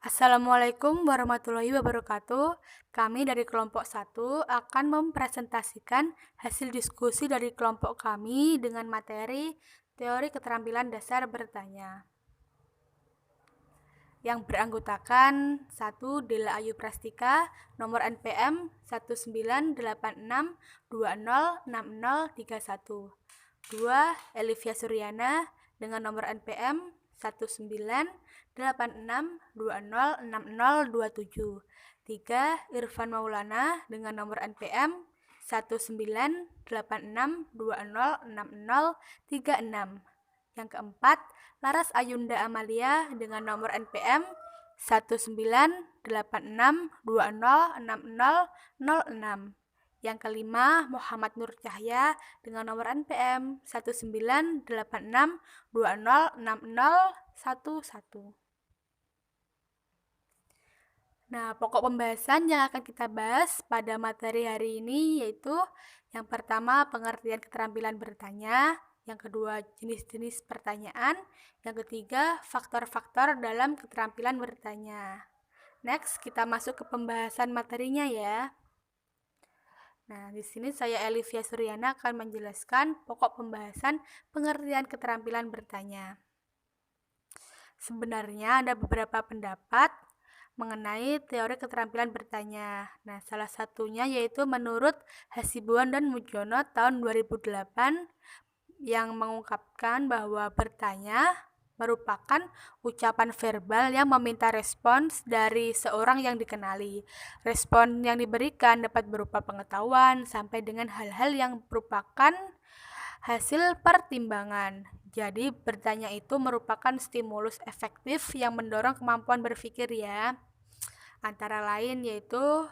Assalamualaikum warahmatullahi wabarakatuh. Kami dari kelompok 1 akan mempresentasikan hasil diskusi dari kelompok kami dengan materi teori keterampilan dasar bertanya. Yang beranggotakan 1. Dela Ayu Prastika, nomor NPM 1986206031. 2. Elivia Suryana dengan nomor NPM 1986206027. 3. Irfan Maulana dengan nomor NPM 1986206036. Yang keempat, Laras Ayunda Amalia dengan nomor NPM 198620606006. Yang kelima, Muhammad Nur Cahya dengan nomor NPM 1986206011. Nah, pokok pembahasan yang akan kita bahas pada materi hari ini yaitu yang pertama, pengertian keterampilan bertanya, yang kedua, jenis-jenis pertanyaan, yang ketiga, faktor-faktor dalam keterampilan bertanya. Next, kita masuk ke pembahasan materinya ya. Nah, di sini saya Elivia Suryana akan menjelaskan pokok pembahasan pengertian keterampilan bertanya. Sebenarnya ada beberapa pendapat mengenai teori keterampilan bertanya. Nah, salah satunya yaitu menurut Hasibuan dan Mujono tahun 2008 yang mengungkapkan bahwa bertanya merupakan ucapan verbal yang meminta respons dari seorang yang dikenali. Respon yang diberikan dapat berupa pengetahuan sampai dengan hal-hal yang merupakan hasil pertimbangan. Jadi, bertanya itu merupakan stimulus efektif yang mendorong kemampuan berpikir ya. Antara lain yaitu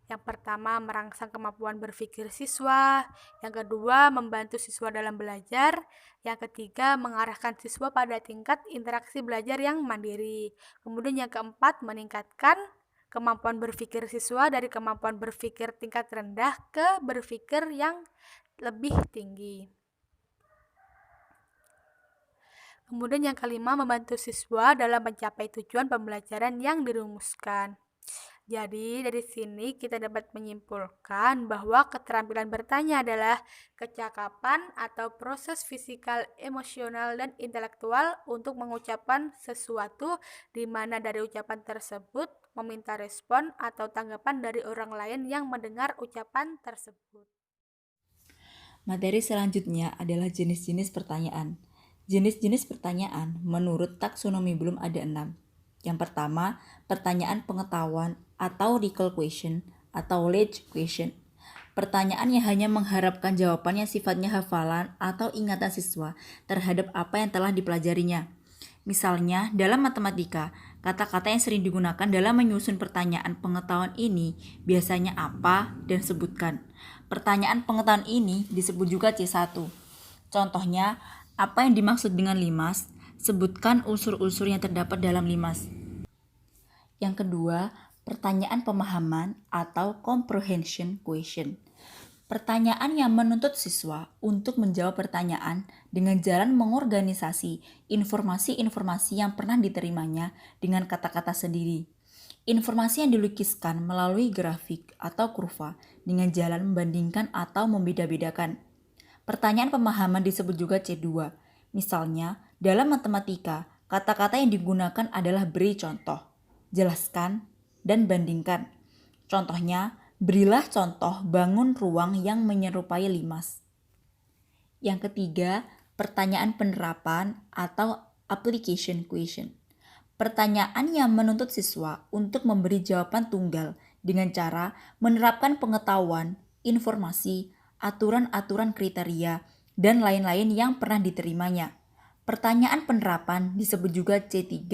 yang pertama, merangsang kemampuan berpikir siswa. Yang kedua, membantu siswa dalam belajar. Yang ketiga, mengarahkan siswa pada tingkat interaksi belajar yang mandiri. Kemudian yang keempat, meningkatkan kemampuan berpikir siswa dari kemampuan berpikir tingkat rendah ke berpikir yang lebih tinggi. Kemudian yang kelima, membantu siswa dalam mencapai tujuan pembelajaran yang dirumuskan. Jadi, dari sini kita dapat menyimpulkan bahwa keterampilan bertanya adalah kecakapan atau proses fisikal, emosional, dan intelektual untuk mengucapkan sesuatu di mana dari ucapan tersebut meminta respon atau tanggapan dari orang lain yang mendengar ucapan tersebut. Materi selanjutnya adalah jenis-jenis pertanyaan. Jenis-jenis pertanyaan menurut taksonomi Bloom ada 6. Yang pertama, pertanyaan pengetahuan atau recall question atau knowledge question. Pertanyaan yang hanya mengharapkan jawaban yang sifatnya hafalan atau ingatan siswa terhadap apa yang telah dipelajarinya. Misalnya, dalam matematika, kata-kata yang sering digunakan dalam menyusun pertanyaan pengetahuan ini biasanya apa dan sebutkan. Pertanyaan pengetahuan ini disebut juga C1. Contohnya, apa yang dimaksud dengan limas? Sebutkan unsur-unsur yang terdapat dalam limas. Yang kedua, pertanyaan pemahaman atau comprehension question. Pertanyaan yang menuntut siswa untuk menjawab pertanyaan dengan jalan mengorganisasi informasi-informasi yang pernah diterimanya dengan kata-kata sendiri. Informasi yang dilukiskan melalui grafik atau kurva dengan jalan membandingkan atau membeda-bedakan. Pertanyaan pemahaman disebut juga C2. Misalnya, dalam matematika, kata-kata yang digunakan adalah beri contoh, jelaskan, dan bandingkan. Contohnya, berilah contoh bangun ruang yang menyerupai limas. Yang ketiga, pertanyaan penerapan atau application question. Pertanyaan yang menuntut siswa untuk memberi jawaban tunggal dengan cara menerapkan pengetahuan, informasi, aturan-aturan kriteria, dan lain-lain yang pernah diterimanya. Pertanyaan penerapan disebut juga C3.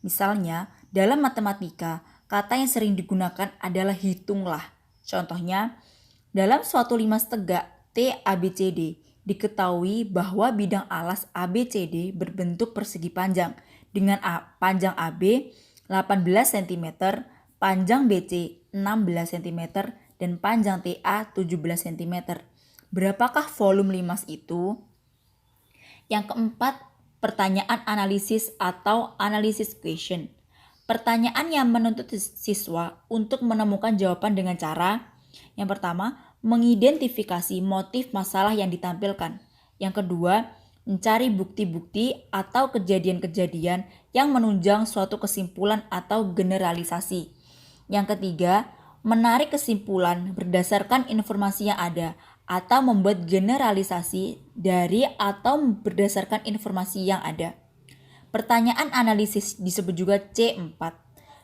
Misalnya, dalam matematika, kata yang sering digunakan adalah hitunglah. Contohnya, dalam suatu limas tegak TABCD, diketahui bahwa bidang alas ABCD berbentuk persegi panjang dengan panjang AB 18 cm, panjang BC 16 cm, dan panjang TA 17 cm. Berapakah volume limas itu? Yang keempat, pertanyaan analisis atau analysis question. Pertanyaan yang menuntut siswa untuk menemukan jawaban dengan cara yang pertama, mengidentifikasi motif masalah yang ditampilkan. Yang kedua, mencari bukti-bukti atau kejadian-kejadian yang menunjang suatu kesimpulan atau generalisasi. Yang ketiga, menarik kesimpulan berdasarkan informasi yang ada atau membuat generalisasi dari atau berdasarkan informasi yang ada. Pertanyaan analisis disebut juga C4.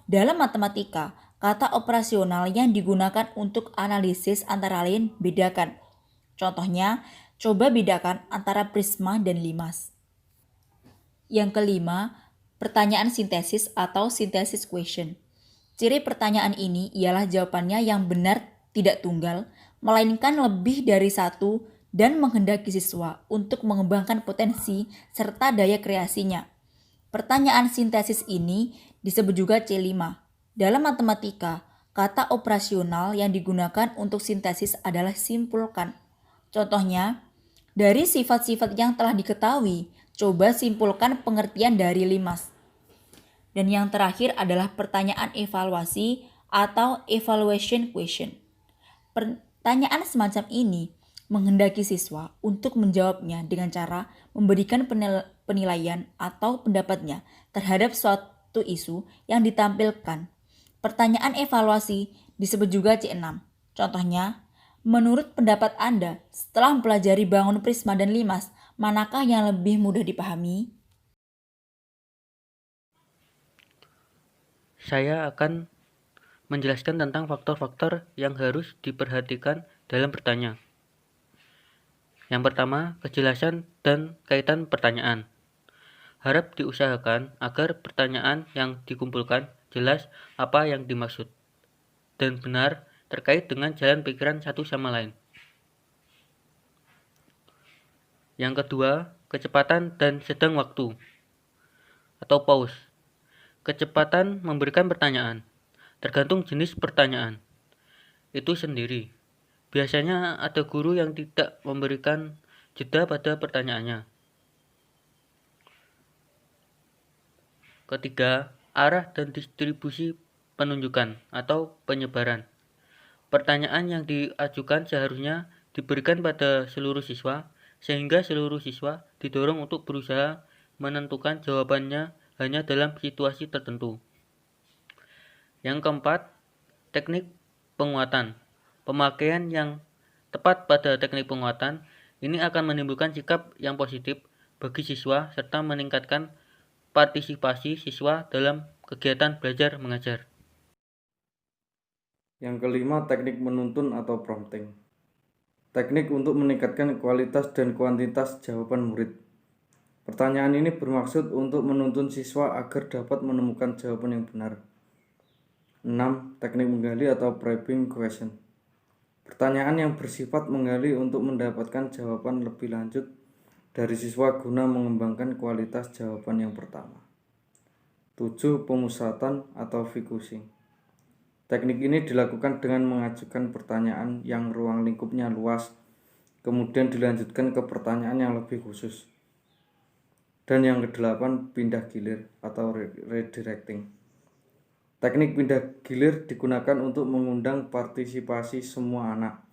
Dalam matematika, kata operasional yang digunakan untuk analisis antara lain bedakan. Contohnya, coba bedakan antara prisma dan limas. Yang kelima, pertanyaan sintesis atau synthesis question. Ciri pertanyaan ini ialah jawabannya yang benar tidak tunggal, melainkan lebih dari satu dan menghendaki siswa untuk mengembangkan potensi serta daya kreasinya. Pertanyaan sintesis ini disebut juga C5. Dalam matematika, kata operasional yang digunakan untuk sintesis adalah simpulkan. Contohnya, dari sifat-sifat yang telah diketahui, coba simpulkan pengertian dari limas. Dan yang terakhir adalah pertanyaan evaluasi atau evaluation question. Pertanyaan semacam ini menghendaki siswa untuk menjawabnya dengan cara memberikan penilaian atau pendapatnya terhadap suatu isu yang ditampilkan. Pertanyaan evaluasi disebut juga C6. Contohnya, menurut pendapat Anda, setelah mempelajari bangun prisma dan limas, manakah yang lebih mudah dipahami? Saya akan menjelaskan tentang faktor-faktor yang harus diperhatikan dalam bertanya. Yang pertama, kejelasan dan kaitan pertanyaan. Harap diusahakan agar pertanyaan yang dikumpulkan jelas apa yang dimaksud dan benar terkait dengan jalan pikiran satu sama lain. Yang kedua, kecepatan dan sedang waktu atau pause. Kecepatan memberikan pertanyaan tergantung jenis pertanyaan itu sendiri. Biasanya ada guru yang tidak memberikan jeda pada pertanyaannya. Ketiga, arah dan distribusi penunjukan atau penyebaran. Pertanyaan yang diajukan seharusnya diberikan pada seluruh siswa, sehingga seluruh siswa didorong untuk berusaha menentukan jawabannya hanya dalam situasi tertentu. Yang keempat, teknik penguatan. Pemakaian yang tepat pada teknik penguatan ini akan menimbulkan sikap yang positif bagi siswa serta meningkatkan partisipasi siswa dalam kegiatan belajar mengajar. Yang kelima, teknik menuntun atau prompting. Teknik untuk meningkatkan kualitas dan kuantitas jawaban murid. Pertanyaan ini bermaksud untuk menuntun siswa agar dapat menemukan jawaban yang benar. 6. Teknik menggali atau probing question. Pertanyaan yang bersifat menggali untuk mendapatkan jawaban lebih lanjut dari siswa guna mengembangkan kualitas jawaban yang pertama. 7. Pemusatan atau focusing. Teknik ini dilakukan dengan mengajukan pertanyaan yang ruang lingkupnya luas, kemudian dilanjutkan ke pertanyaan yang lebih khusus. Dan yang kedelapan, pindah gilir atau redirecting. Teknik pindah gilir digunakan untuk mengundang partisipasi semua anak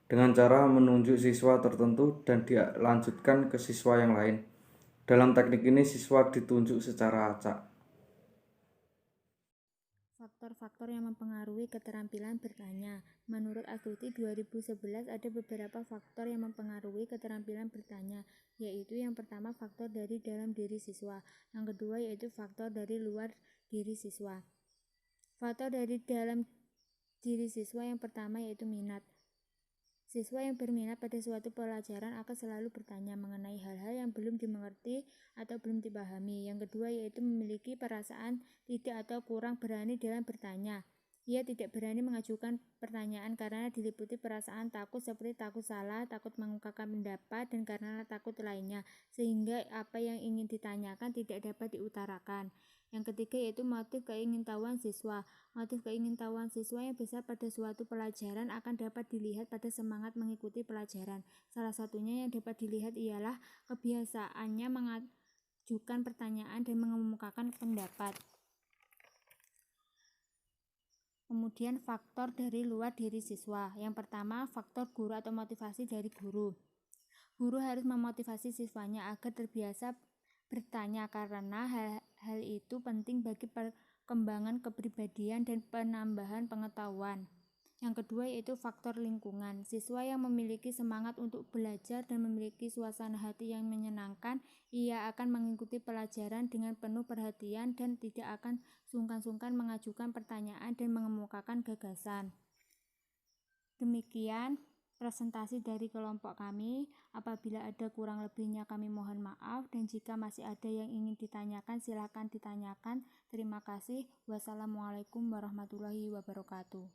dengan cara menunjuk siswa tertentu dan dilanjutkan ke siswa yang lain. Dalam teknik ini siswa ditunjuk secara acak. Faktor-faktor yang mempengaruhi keterampilan bertanya. Menurut Astuti 2011 ada beberapa faktor yang mempengaruhi keterampilan bertanya, yaitu yang pertama faktor dari dalam diri siswa, yang kedua yaitu faktor dari luar diri siswa. Faktor dari dalam diri siswa yang pertama yaitu minat. Siswa yang berminat pada suatu pelajaran akan selalu bertanya mengenai hal-hal yang belum dimengerti atau belum dipahami. Yang kedua yaitu memiliki perasaan tidak atau kurang berani dalam bertanya. Ia tidak berani mengajukan pertanyaan karena diliputi perasaan takut seperti takut salah, takut mengungkapkan pendapat, dan karena takut lainnya, sehingga apa yang ingin ditanyakan tidak dapat diutarakan. Yang ketiga yaitu motif keingintahuan siswa. Motif keingintahuan siswa yang besar pada suatu pelajaran akan dapat dilihat pada semangat mengikuti pelajaran. Salah satunya yang dapat dilihat ialah kebiasaannya mengajukan pertanyaan dan mengemukakan pendapat. Kemudian faktor dari luar diri siswa. Yang pertama, faktor guru atau motivasi dari guru. Guru harus memotivasi siswanya agar terbiasa bertanya karena hal itu penting bagi perkembangan kepribadian dan penambahan pengetahuan. Yang kedua yaitu faktor lingkungan. Siswa yang memiliki semangat untuk belajar dan memiliki suasana hati yang menyenangkan, ia akan mengikuti pelajaran dengan penuh perhatian dan tidak akan sungkan-sungkan mengajukan pertanyaan dan mengemukakan gagasan. Demikian presentasi dari kelompok kami. Apabila ada kurang lebihnya kami mohon maaf, dan jika masih ada yang ingin ditanyakan silakan ditanyakan. Terima kasih. Wassalamualaikum warahmatullahi wabarakatuh.